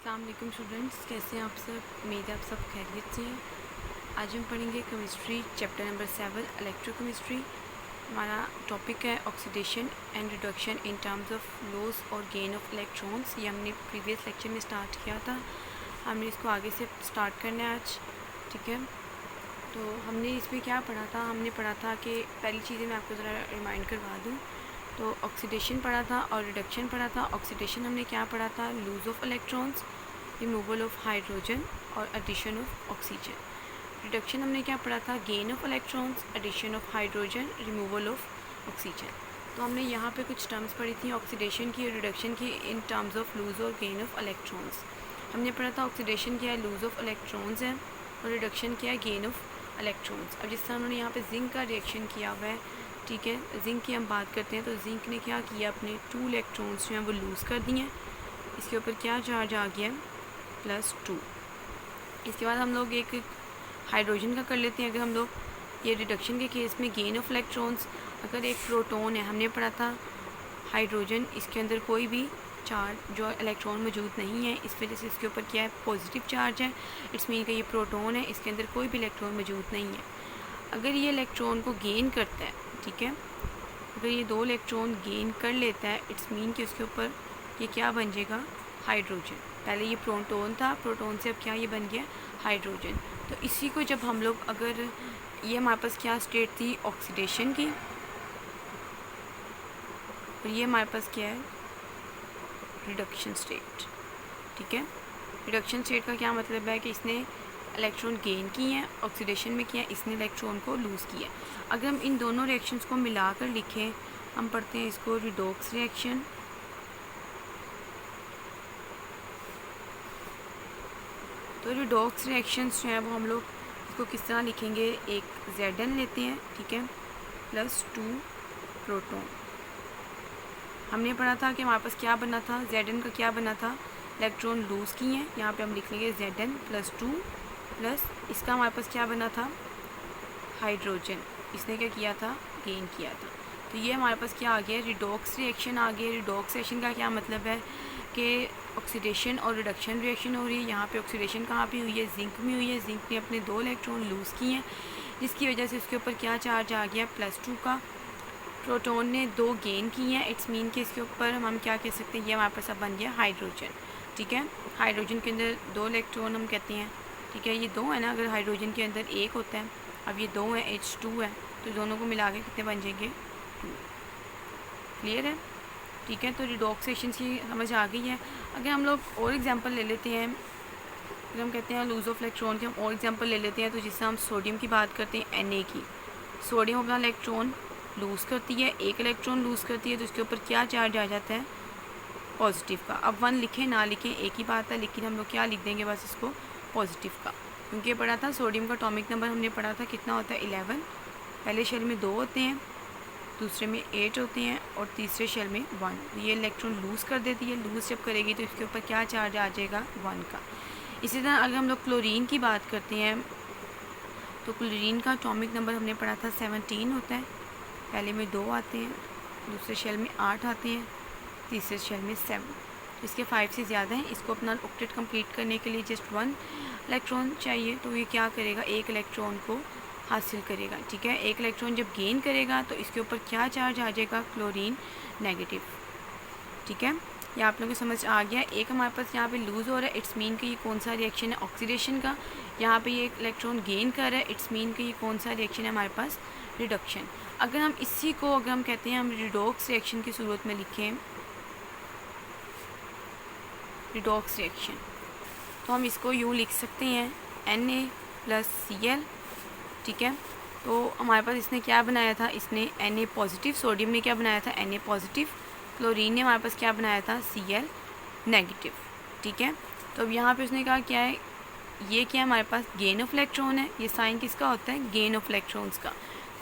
अस्सलाम वालेकुम स्टूडेंट्स, कैसे हैं आप सब। उम्मीद है आप सब खैरियत से हैं। आज हम पढ़ेंगे केमिस्ट्री चैप्टर नंबर 7 इलेक्ट्रोकेमिस्ट्री। हमारा टॉपिक है oxidation and reduction in terms of loss और गेन ऑफ इलेक्ट्रॉन्स। ये हमने प्रीवियस लेक्चर में स्टार्ट किया था, हमने इसको आगे से स्टार्ट करना है आज। ठीक है, तो हमने इसमें क्या पढ़ा था, हमने पढ़ा था कि पहली चीज़ें मैं आपको ज़रा रिमाइंड करवा दूँ। तो ऑक्सीडेशन पढ़ा था और रिडक्शन पढ़ा था। ऑक्सीडेशन हमने क्या पढ़ा था, lose of electrons, removal of hydrogen और एडिशन ऑफ ऑक्सीजन। रिडक्शन हमने क्या पढ़ा था, gain of electrons, addition of hydrogen, removal of oxygen. तो हमने यहाँ पे कुछ टर्म्स पढ़ी थी ऑक्सीडेशन की और रिडक्शन की इन टर्म्स ऑफ लूज़ और गेन ऑफ इलेक्ट्रॉन्स। हमने पढ़ा था ऑक्सीडेशन क्या है, लूज़ ऑफ इलेक्ट्रॉन्स है, और रिडक्शन क्या है, गेन ऑफ इलेक्ट्रॉन्स। अब जिस तरह उन्होंने यहाँ पे जिंक का रिएक्शन किया हुआ है, ठीक है, जिंक की हम बात करते हैं तो जिंक ने क्या किया, अपने 2 इलेक्ट्रॉन्स जो हैं वो लूज़ कर दिए हैं। इसके ऊपर क्या चार्ज आ गया, +2। इसके बाद हम लोग एक हाइड्रोजन का कर लेते हैं। अगर हम लोग ये रिडक्शन के केस में गेन ऑफ इलेक्ट्रॉन्स, अगर एक प्रोटॉन है, हमने पढ़ा था हाइड्रोजन, इसके अंदर कोई भी चार्ज जो इलेक्ट्रॉन मौजूद नहीं है, इस वजह से इसके ऊपर क्या है, पॉजिटिव चार्ज है। इट्स मीन का ये प्रोटॉन है, इसके अंदर कोई भी इलेक्ट्रॉन मौजूद नहीं है। अगर ये इलेक्ट्रॉन को गेन करता है, ठीक है, अगर ये 2 इलेक्ट्रॉन गेन कर लेता है, इट्स मीन कि उसके ऊपर ये क्या बन जाएगा, हाइड्रोजन। पहले ये प्रोटॉन था, प्रोटॉन से अब क्या ये बन गया, हाइड्रोजन। तो इसी को जब हम लोग, अगर ये हमारे पास क्या स्टेट थी, ऑक्सीडेशन की, और ये हमारे पास क्या है, रिडक्शन स्टेट। ठीक है, रिडक्शन स्टेट का क्या मतलब है कि इसने इलेक्ट्रॉन गेन किए हैं, ऑक्सीडेशन में किया है, इसने इलेक्ट्रॉन को लूज़ किया है। अगर हम इन दोनों रिएक्शंस को मिलाकर लिखें, हम पढ़ते हैं इसको रिडॉक्स रिएक्शन। तो रिडॉक्स रिएक्शंस जो है वो हम लोग इसको किस तरह लिखेंगे, एक Zn लेते हैं, ठीक है, +2 प्रोटॉन। हमने पढ़ा था कि हमारे पास क्या बना था, Zn का क्या बना था, इलेक्ट्रॉन लूज़ किए हैं। यहाँ पे हम लिख लेंगे Zn +2 प्लस इसका हमारे पास क्या बना था, हाइड्रोजन, इसने क्या किया था, गेन किया था। तो ये हमारे पास क्या आ गया, रिडॉक्स रिएक्शन आ गया। रिडॉक्स रिएक्शन का क्या मतलब है कि ऑक्सीडेशन और रिडक्शन रिएक्शन हो रही है। यहाँ पे ऑक्सीडेशन कहाँ पे हुई है, जिंक में हुई है। जिंक ने अपने 2 इलेक्ट्रॉन लूज़ किए हैं, जिसकी वजह से उसके ऊपर क्या चार्ज आ गया, +2 का। प्रोटॉन ने 2 गेन किए हैं, इट्स मीन कि इसके ऊपर हम क्या कह सकते हैं, ये हमारे पास अब बन गया हाइड्रोजन। ठीक है, हाइड्रोजन के अंदर 2 इलेक्ट्रॉन हम कहते हैं, ठीक है, ये 2 है ना, अगर हाइड्रोजन के अंदर 1 होता है, अब ये 2 है, H2 है, तो दोनों को मिला के कितने बन जाएंगे, 2। क्लियर है, ठीक है। तो रिडॉक्स रिएक्शन की समझ आ गई है। अगर हम लोग और एग्जांपल ले लेते हैं, अगर हम कहते हैं लूज़ ऑफ इलेक्ट्रॉन के, हम और एग्जांपल ले लेते हैं, तो जिससे हम सोडियम की बात करते हैं, Na की। सोडियम अपना इलेक्ट्रॉन लूज़ करती है, 1 इलेक्ट्रॉन लूज़ करती है, तो उसके ऊपर क्या चार्ज आ जाता है, पॉजिटिव का। अब 1 लिखें ना लिखें एक ही बात है, लेकिन हम लोग क्या लिख देंगे बस इसको, पॉजिटिव का, क्योंकि ये पढ़ा था सोडियम का एटॉमिक नंबर हमने पढ़ा था कितना होता है, 11। पहले शेल में 2 होते हैं, दूसरे में 8 होते हैं, और तीसरे शेल में 1। तो ये इलेक्ट्रॉन लूज़ कर देती है, लूज़ जब करेगी तो इसके ऊपर क्या चार्ज आ जाएगा, 1 का। इसी तरह अगर हम लोग क्लोरीन की बात करते हैं, तो क्लोरीन का एटॉमिक नंबर हमने पढ़ा था 17 होता है। पहले में 2 आते हैं, दूसरे शेल में 8 आते हैं, तीसरे शेल में 7। इसके 5 से ज़्यादा हैं। इसको अपना ऑक्टेट कंप्लीट करने के लिए जस्ट 1 इलेक्ट्रॉन चाहिए, तो ये क्या करेगा, 1 इलेक्ट्रॉन को हासिल करेगा। ठीक है, 1 इलेक्ट्रॉन जब गेन करेगा तो इसके ऊपर क्या चार्ज आ जाएगा, क्लोरीन नेगेटिव। ठीक है, ये आप लोगों को समझ आ गया। एक हमारे पास यहाँ पे लूज़ हो रहा है, इट्स मीन कि ये कौन सा रिएक्शन है, ऑक्सीडेशन का। यहाँ पे ये 1 इलेक्ट्रॉन गेन कर रहा है, इट्स मीन कि ये कौन सा रिएक्शन है हमारे पास, रिडक्शन। अगर हम इसी को, अगर हम कहते हैं हम रिडॉक्स रिएक्शन की सूरत में लिखें, रिडॉक्स रिएक्शन, तो हम इसको यूँ लिख सकते हैं, Na+Cl। ठीक है, तो हमारे पास इसने क्या बनाया था, इसने Na पॉजिटिव, सोडियम ने क्या बनाया था, Na पॉजिटिव, क्लोरीन ने हमारे पास क्या बनाया था, Cl नेगेटिव। ठीक है, तो अब यहाँ पे उसने कहा क्या है, ये क्या हमारे पास गेन ऑफ इलेक्ट्रॉन है, ये साइन किसका होता है, गेन ऑफ इलेक्ट्रॉन्स का।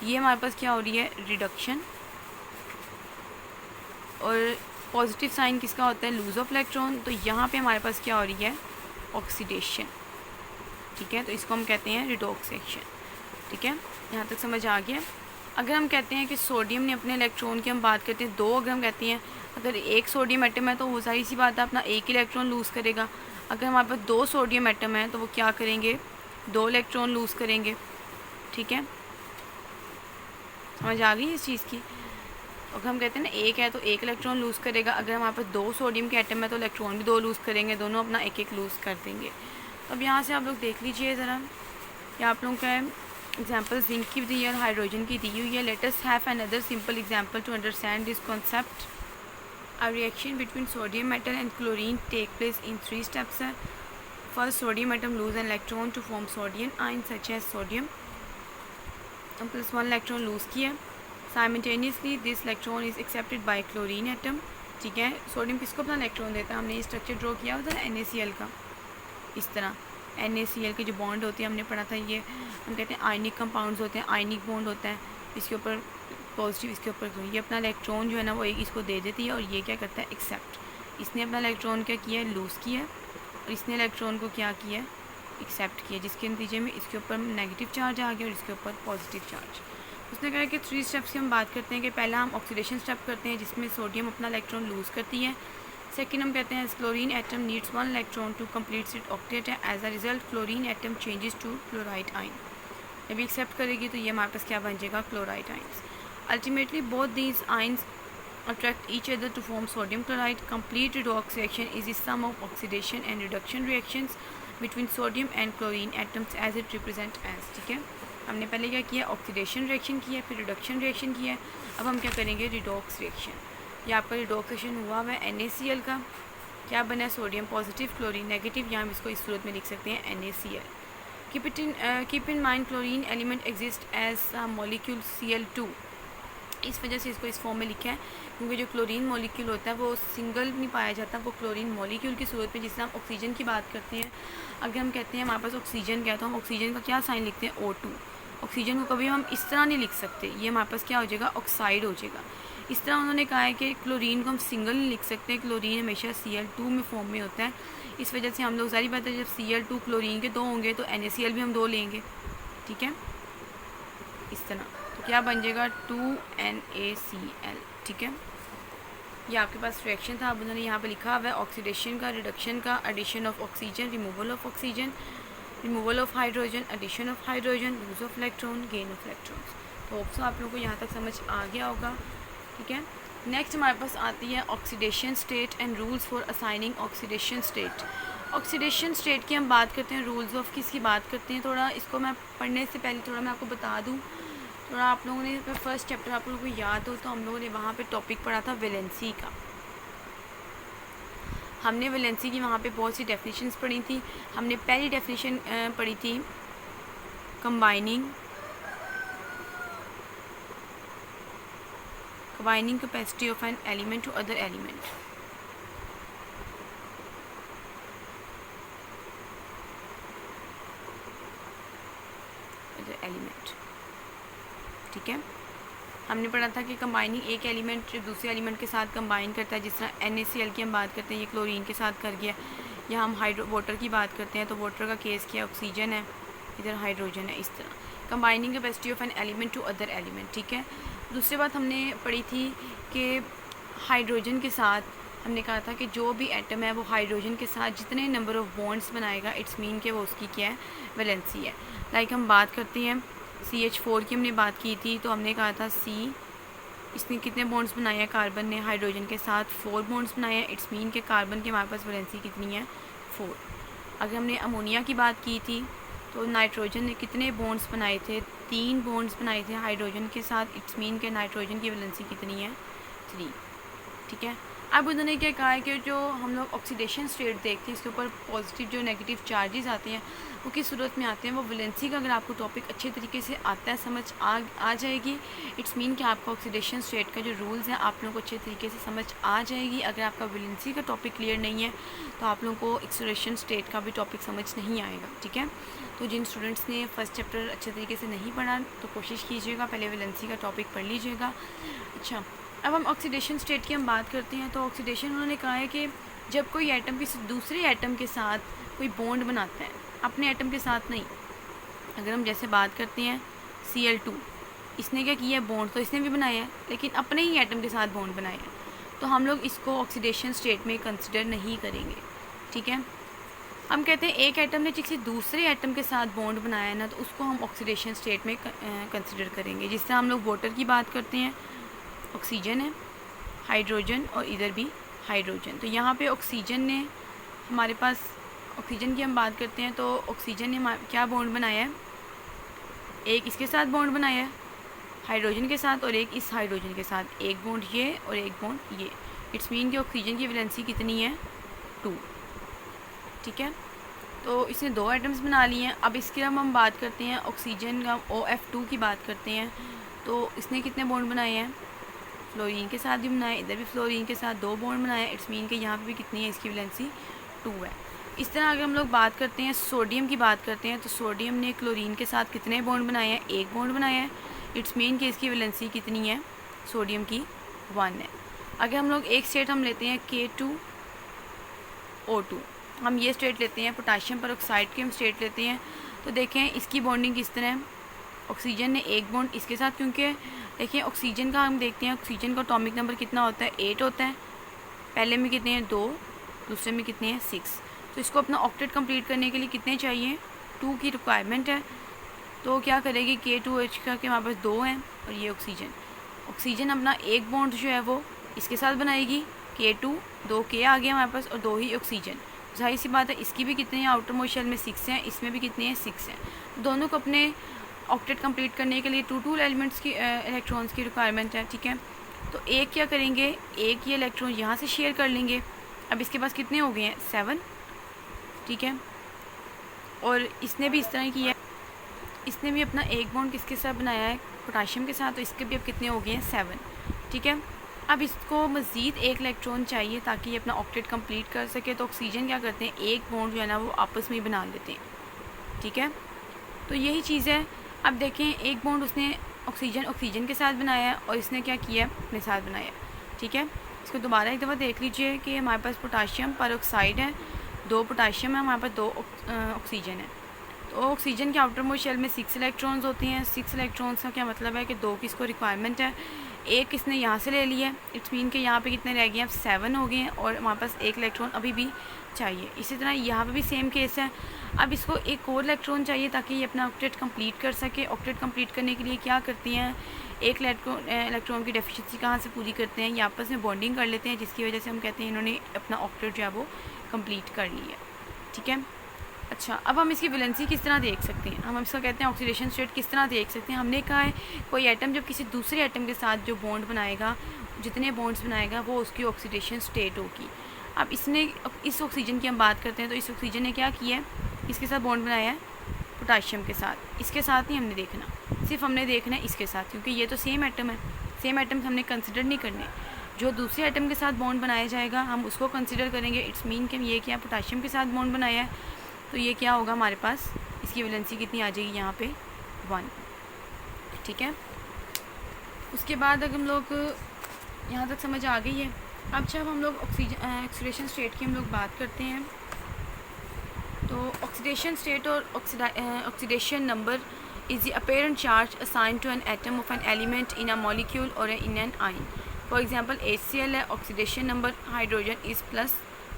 ये हमारे पास क्या हो रही है, रिडक्शन, और पॉजिटिव साइन किसका होता है, लूज़ ऑफ इलेक्ट्रॉन। तो यहाँ पे हमारे पास क्या हो रही है, ऑक्सीडेशन। ठीक है, तो इसको हम कहते हैं रिडॉक्स रिएक्शन। ठीक है, यहाँ तक समझ आ गया। अगर हम कहते हैं कि सोडियम ने अपने इलेक्ट्रॉन की हम बात करते हैं 2, अगर हम कहते हैं अगर 1 सोडियम एटम है तो वो सारी सी बात है अपना 1 इलेक्ट्रॉन लूज़ करेगा। अगर हमारे पास 2 सोडियम एटम है तो वो क्या करेंगे, 2 इलेक्ट्रॉन लूज़ करेंगे। ठीक है, समझ आ गई इस चीज़ की। अगर हम कहते हैं ना एक है तो 1 इलेक्ट्रॉन लूज़ करेगा, अगर हमारे पास 2 सोडियम के एटम है तो इलेक्ट्रॉन भी 2 लूज़ करेंगे, दोनों अपना 1-1 लूज़ कर देंगे। तो अब यहाँ से आप लोग देख लीजिए ज़रा, कि आप लोगों का एग्जाम्पल जिंक की दी है और हाइड्रोजन की दी हुई है। Let us have another simple example to understand this concept. A reaction between sodium metal and chlorine take place in 3 steps है। First, sodium atom lose an electron to form sodium ion such as sodium, +1 electron lose किया। Simultaneously this electron is accepted by chlorine atom. ठीक है, sodium किसको अपना electron देता है, हमने ये स्ट्रक्चर ड्रॉ किया हुआ था ना NaCl का, इस तरह NaCl के जो बॉन्ड होती है हमने पढ़ा था, ये हम कहते हैं आयनिक कंपाउंड्स होते हैं, आयनिक बॉन्ड होता है, इसके ऊपर पॉजिटिव, इसके ऊपर ये अपना इलेक्ट्रॉन जो है ना वो एक इसको दे देती है और ये क्या करता है, एक्सेप्ट। इसने अपना इलेक्ट्रॉन क्या किया है, लूज़ किया, और इसने इलेक्ट्रॉन को क्या किया, एक्सेप्ट किया, जिसके नतीजे में इसके ऊपर नेगेटिव चार्ज आ गया और इसके ऊपर पॉजिटिव चार्ज। उसने कहा कि 3 स्टेप्स की हम बात करते हैं कि पहला हम ऑक्सीडेशन स्टेप करते हैं जिसमें सोडियम अपना इलेक्ट्रॉन लूज़ करती है। सेकेंड हम कहते हैं chlorine atom needs 1 electron to complete it octet है। As a result chlorine atom changes to chloride ion. जब एक्सेप्ट करेगी तो ये हमारे पास क्या बन जाएगा, chloride ions. Ultimately both these ions attract each other to form sodium chloride. Complete redox reaction is the sum of oxidation and reduction reactions between sodium and chlorine atoms as it represent as। ठीक है, हमने पहले क्या किया, oxidation reaction किया, फिर reduction reaction किया। अब हम क्या करेंगे, रिडॉक्स रिएक्शन। ये आपका रिडॉक्स रिएक्शन हुआ है NaCl का, क्या बना है, सोडियम पॉजिटिव क्लोरीन नेगेटिव, या हम इसको इस सूरत में लिख सकते हैं NaCl। Keep in mind chlorine element exist as molecule Cl2। इस वजह से इसको इस फॉर्म में लिखा है क्योंकि जो क्लोरीन मॉलिक्यूल होता है वो सिंगल नहीं पाया जाता, वो क्लोरीन मॉलिक्यूल की सूरत में, जिससे हम ऑक्सीजन की बात करते हैं। अगर हम कहते हैं हमारे पास ऑक्सीजन क्या है तो हम ऑक्सीजन का क्या साइन लिखते हैं, O2। ऑक्सीजन को कभी हम इस तरह नहीं लिख सकते, ये हमारे पास क्या हो जाएगा, ऑक्साइड हो जाएगा। इस तरह उन्होंने कहा है कि क्लोरीन को हम सिंगल नहीं लिख सकते, क्लोरीन हमेशा Cl2 में फॉर्म में होता है। इस वजह से हम लोग जारी बात है जब Cl2 क्लोरीन के 2 होंगे तो NaCl भी हम 2 लेंगे। ठीक है, इस तरह तो क्या बन जाएगा, 2NaCl। ठीक है, ये आपके पास रिएक्शन था। अब उन्होंने यहाँ पे लिखा हुआ है ऑक्सीडेशन का, रिडक्शन का, addition of oxygen, removal of oxygen, removal of hydrogen, addition of hydrogen, lose of electron, gain of electrons. तो होप्स आप लोगों को यहाँ तक समझ आ गया होगा। ठीक है, नेक्स्ट हमारे पास आती है oxidation state and rules for assigning oxidation state. Oxidation state की हम बात करते हैं, रूल्स ऑफ किसकी बात करते हैं, थोड़ा इसको मैं पढ़ने से पहले थोड़ा मैं आपको बता दूँ। थोड़ा आप लोगों ने फर्स्ट चैप्टर आप लोगों को याद हो तो हम लोगों ने वहाँ पे टॉपिक पढ़ा था वैलेंसी का। हमने वैलेंसी की वहाँ पे बहुत सी डेफिनेशंस पढ़ी थी। हमने पहली डेफिनेशन पढ़ी थी combining capacity of an element to other element. ठीक है, हमने पढ़ा था कि कंबाइनिंग एक एलिमेंट दूसरे एलिमेंट के साथ कंबाइन करता है, जिस तरह NaCl की हम बात करते हैं, ये क्लोरीन के साथ कर गया, या हम वाटर की बात करते हैं तो वाटर का केस किया, ऑक्सीजन है, इधर हाइड्रोजन है। इस तरह combining capacity of an element to other element. ठीक है, दूसरी बात हमने पढ़ी थी कि हाइड्रोजन के साथ हमने कहा था कि जो भी एटम है वो हाइड्रोजन के साथ जितने नंबर ऑफ़ बॉन्ड्स बनाएगा, इट्स मीन कि वो उसकी क्या है, वैलेंसी है। लाइक हम बात करते हैं CH4 की हमने बात की थी, तो हमने कहा था इसने कितने बॉन्ड्स बनाए हैं, कार्बन ने हाइड्रोजन के साथ 4 बॉन्ड्स बनाए हैं, इट्स मीन के कार्बन के हमारे पास वैलेंसी कितनी है, 4। अगर हमने अमोनिया की बात की थी तो नाइट्रोजन ने कितने बॉन्ड्स बनाए थे, 3 बॉन्ड्स बनाए थे हाइड्रोजन के साथ, इट्स मीन के नाइट्रोजन की वैलेंसी कितनी है, 3। ठीक है, अब उन्होंने क्या कहा है कि जो हम लोग ऑक्सीडेशन स्टेट देखते हैं इसके ऊपर पॉजिटिव जो नेगेटिव चार्जेस आते हैं वो किस सूरत में आते हैं, वो वैलेंसी का अगर आपको टॉपिक अच्छे तरीके से आता है, समझ आ जाएगी, इट्स मीन कि आपका ऑक्सीडेशन स्टेट का जो रूल्स हैं आप लोगों को अच्छे तरीके से समझ आ जाएगी। अगर आपका वैलेंसी का टॉपिक क्लियर नहीं है तो आप लोगों को ऑक्सीडेशन स्टेट का भी टॉपिक समझ नहीं आएगा। ठीक है, तो जिन स्टूडेंट्स ने फर्स्ट चैप्टर अच्छे तरीके से नहीं पढ़ा तो कोशिश कीजिएगा पहले वैलेंसी का टॉपिक पढ़ लीजिएगा। अच्छा, अब हम ऑक्सीडेशन स्टेट की हम बात करते हैं तो ऑक्सीडेशन उन्होंने कहा है कि जब कोई एटम किसी दूसरे एटम के साथ कोई बॉन्ड बनाता है, अपने एटम के साथ नहीं। अगर हम जैसे बात करते हैं Cl2, इसने क्या किया है, बॉन्ड तो इसने भी बनाया है लेकिन अपने ही एटम के साथ बॉन्ड बनाया है, तो हम लोग इसको ऑक्सीडेशन स्टेट में कंसिडर नहीं करेंगे। ठीक है, हम कहते हैं एक एटम ने किसी दूसरे एटम के साथ बॉन्ड बनाया है ना, तो उसको हम ऑक्सीडेशन स्टेट में कंसिडर करेंगे। जिस तरह हम लोग वाटर की बात करते हैं, ऑक्सीजन है, हाइड्रोजन और इधर भी हाइड्रोजन। तो यहाँ पे ऑक्सीजन ने हमारे पास, ऑक्सीजन की हम बात करते हैं तो ऑक्सीजन ने क्या बॉन्ड बनाया है, एक इसके साथ बॉन्ड बनाया है हाइड्रोजन के साथ, और एक इस हाइड्रोजन के साथ, एक बॉन्ड ये और एक बॉन्ड ये। इट्स मीन कि ऑक्सीजन की वैलेंसी कितनी है, 2। ठीक है, तो इसने 2 एटम्स बना लिए हैं। अब इसके हम बात करते हैं ऑक्सीजन का, OF2 की बात करते हैं। तो इसने कितने बॉन्ड बनाए हैं, फ्लोरीन के साथ भी बनाए, इधर भी फ्लोरीन के साथ 2 बॉन्ड बनाए। इट्स मीन कि यहाँ पे भी कितनी है, इसकी वैलेंसी 2 है। इस तरह अगर हम लोग बात करते हैं सोडियम की बात करते हैं, तो सोडियम ने क्लोरीन के साथ कितने बॉन्ड बनाए हैं, 1 बॉन्ड बनाया है। इट्स मीन कि इसकी वैलेंसी कितनी है, सोडियम की 1 है। अगर हम लोग एक स्टेट हम लेते हैं K2O2, हम ये स्टेट लेते हैं, पोटाशियम पर ऑक्साइड की हम स्टेट लेते हैं, तो देखें इसकी बॉन्डिंग किस तरह है। ऑक्सीजन ने 1 बॉन्ड इसके साथ, क्योंकि देखिए ऑक्सीजन का हम देखते हैं, ऑक्सीजन का एटॉमिक नंबर कितना होता है, 8 होता है। पहले में कितने हैं, 2, दूसरे में कितने हैं, 6। तो इसको अपना ऑक्टेट कंप्लीट करने के लिए कितने चाहिए, 2 की रिक्वायरमेंट है। तो क्या करेगी, K2H का कि हमारे पास 2 हैं और ये ऑक्सीजन अपना 1 बॉन्ड जो है वो इसके साथ बनाएगी, K2, 2 K आ गया हमारे पास और 2 ही ऑक्सीजन। जाहिर सी बात है इसकी भी कितने हैं, आउटर मोस्ट शेल में 6 हैं, इसमें भी कितने हैं, 6 हैं। दोनों को अपने ऑक्टेट कंप्लीट करने के लिए 2 एलिमेंट्स की इलेक्ट्रॉन्स की रिक्वायरमेंट है। ठीक है, तो एक क्या करेंगे, एक ये इलेक्ट्रॉन यहाँ से शेयर कर लेंगे। अब इसके पास कितने हो गए हैं, 7। ठीक है, और इसने भी इस तरह किया है, इसने भी अपना 1 बॉन्ड किसके साथ बनाया है, पोटाशियम के साथ, तो इसके भी अब कितने हो गए हैं, 7। ठीक है, अब इसको मज़ीद 1 इलेक्ट्रॉन चाहिए ताकि ये अपना ऑक्टेट कंप्लीट कर सके। तो ऑक्सीजन क्या करते हैं, 1 बॉन्ड जो है ना वो आपस में ही बना लेते हैं। ठीक है, तो यही चीज़ है। अब देखें 1 बॉन्ड उसने ऑक्सीजन के साथ बनाया है और इसने क्या किया है, अपने साथ बनाया है। ठीक है, इसको दोबारा एक दफ़ा देख लीजिए कि हमारे पास पोटाशियम पर ऑक्साइड है, 2 पोटाशियम है, हमारे पास 2 ऑक्सीजन है। तो ऑक्सीजन के आउटर मोस्ट शेल में 6 इलेक्ट्रॉन्स होते हैं। 6 इलेक्ट्रॉन्स का क्या मतलब है कि 2 की इसको रिक्वायरमेंट है, एक इसने यहाँ से ले लिया है। इट्स मीन कि यहाँ पे कितने रह गए हैं, 7 हो गए हैं और हमारे पास 1 इलेक्ट्रॉन अभी भी चाहिए। इसी तरह यहाँ पे भी सेम केस है। अब इसको एक और इलेक्ट्रॉन चाहिए ताकि ये अपना ऑक्टेट कंप्लीट कर सके। ऑक्टेट कंप्लीट करने के लिए क्या करती हैं, एक इलेक्ट्रॉन की डेफिशिएंसी कहाँ से पूरी करते हैं, ये आपस में बॉन्डिंग कर लेते हैं, जिसकी वजह से हम कहते हैं इन्होंने अपना ऑक्टेट जो है वो कंप्लीट कर लिया। ठीक है, अच्छा, अब हम इसकी वैलेंसी किस तरह देख सकते हैं, हम इसका कहते हैं ऑक्सीडेशन स्टेट किस तरह देख सकते हैं। हमने कहा है कोई एटम जब किसी दूसरे एटम के साथ जो बॉन्ड बनाएगा, जितने बॉन्ड्स बनाएगा वो उसकी ऑक्सीडेशन स्टेट होगी। अब इसने, इस ऑक्सीजन की हम बात करते हैं, तो इस ऑक्सीजन ने क्या किया है, इसके साथ बॉन्ड बनाया है पोटाशियम के साथ। इसके साथ नहीं हमने देखना, सिर्फ हमने देखना है इसके साथ, क्योंकि ये तो सेम एटम है। सेम एटम्स हमने कंसिडर नहीं करने, जो दूसरे एटम के साथ बॉन्ड बनाया जाएगा हम उसको कंसिडर करेंगे। इट्स मीन कि ये क्या, पोटाशियम के साथ बॉन्ड बनाया है, तो ये क्या होगा हमारे पास, इसकी वैलेंसी कितनी आ जाएगी यहाँ पे, 1। ठीक है, उसके बाद अगर हम लोग यहाँ तक समझ आ गई है। अब जब हम लोग ऑक्सीडेशन स्टेट की हम लोग बात करते हैं, तो ऑक्सीडेशन स्टेट और oxidation number is the apparent charge assigned to an atom of an element in a molecule और in an ion. For example HCl है, oxidation number hydrogen is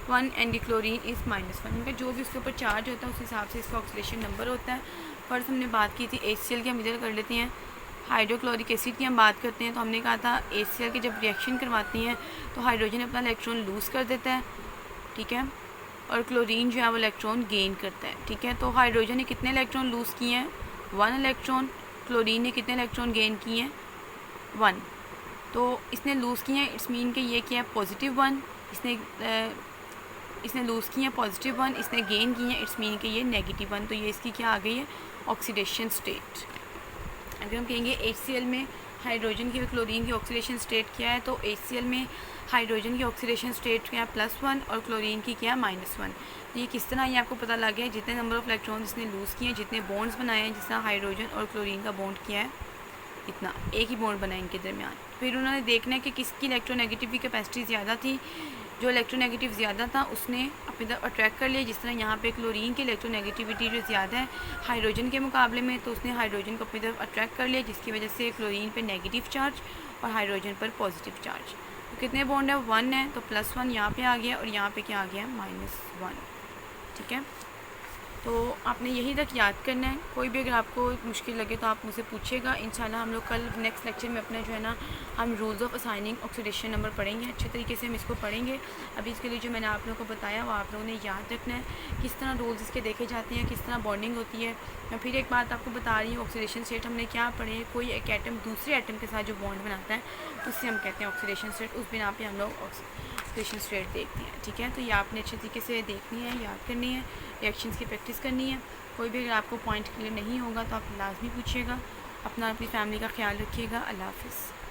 +1 and chlorine is -1। उनका जो भी उसके ऊपर charge होता है उस हिसाब से इसका ऑक्सीडेशन नंबर होता है। फर्स्ट हमने बात की थी HCl की, हम इधर कर लेते हैं। हाइड्रोक्लोरिक एसिड की हम बात करते हैं, तो हमने कहा था HCl की जब रिएक्शन करवाती हैं तो हाइड्रोजन अपना इलेक्ट्रॉन लूज़ कर देता है। ठीक है, और क्लोरीन जो है वो इलेक्ट्रॉन गेन करता है। ठीक है, तो हाइड्रोजन ने कितने इलेक्ट्रॉन लूज़ किए हैं, 1 इलेक्ट्रॉन। क्लोरीन ने कितने इलेक्ट्रॉन गेन किए हैं, 1। तो इसने लूज़ किए हैं, इट्स मीन कि ये क्या है, +1। इसने लूज़ किए हैं +1, इसने गेन किए हैं, इट्स मीन कि ये -1। तो ये इसकी क्या आ गई है, ऑक्सीडेशन स्टेट। अगर हम कहेंगे HCl में हाइड्रोजन की और क्लोरीन की ऑक्सीडेशन स्टेट क्या है, तो HCl में हाइड्रोजन की ऑक्सीडेशन स्टेट क्या है, +1 और क्लोरीन की क्या है, -1। ये किस तरह, ये आपको पता लग गया है, जितने नंबर ऑफ इलेक्ट्रॉन्स इसने लूज़ किए हैं, जितने बॉन्ड्स बनाए हैं, जिस तरह हाइड्रोजन और क्लोरीन का बॉन्ड किया है, इतना एक ही बॉन्ड बना इनके दरमियान। फिर उन्होंने देखना है कि किसकी इलेक्ट्रोनेगेटिव कैपेसिटी ज़्यादा थी। जो इलेक्ट्रोनेगेटिव ज़्यादा था उसने अपनी तरफ अट्रैक्ट कर लिया। जिस तरह यहाँ पे क्लोरीन की इलेक्ट्रोनेगेटिविटी जो ज़्यादा है हाइड्रोजन के मुकाबले में, तो उसने हाइड्रोजन को अपनी तरफ अट्रैक्ट कर लिया, जिसकी वजह से क्लोरीन पे नेगेटिव चार्ज और हाइड्रोजन पर पॉजिटिव चार्ज। तो कितने बॉन्ड है, 1 है, तो +1 यहाँ पे आ गया और यहाँ पे क्या आ गया, -1। ठीक है। तो आपने यही तक याद करना है। कोई भी अगर आपको मुश्किल लगे तो आप मुझसे पूछिएगा। इंशाल्लाह हम लोग कल नेक्स्ट लेक्चर में अपना जो है ना हम rules of assigning oxidation number पढ़ेंगे। अच्छे तरीके से हम इसको पढ़ेंगे। अभी इसके लिए जो मैंने आप लोगों को बताया वो आप लोगों ने याद रखना है, किस तरह रूल्स इसके देखे जाते हैं, किस तरह बॉन्डिंग होती है। मैं फिर एक बात आपको बता रही हूँ, ऑक्सीडेशन स्टेट हमने क्या पढ़े, कोई एक एटम दूसरे एटम के साथ जो बॉन्ड बनाता है उससे हम कहते हैं ऑक्सीडेशन स्टेट। उस बिना पे हम लोग ऑक्सीडेशन स्टेट देखते हैं। ठीक है, तो ये आपने अच्छे तरीके से देखनी है, याद करनी है, रिएक्शंस की प्रैक्टिस करनी है। कोई भी अगर आपको पॉइंट क्लियर नहीं होगा तो आप लाजमी पूछिएगा। अपनी फैमिली का ख्याल रखिएगा। अल्लाह हाफ़िज़।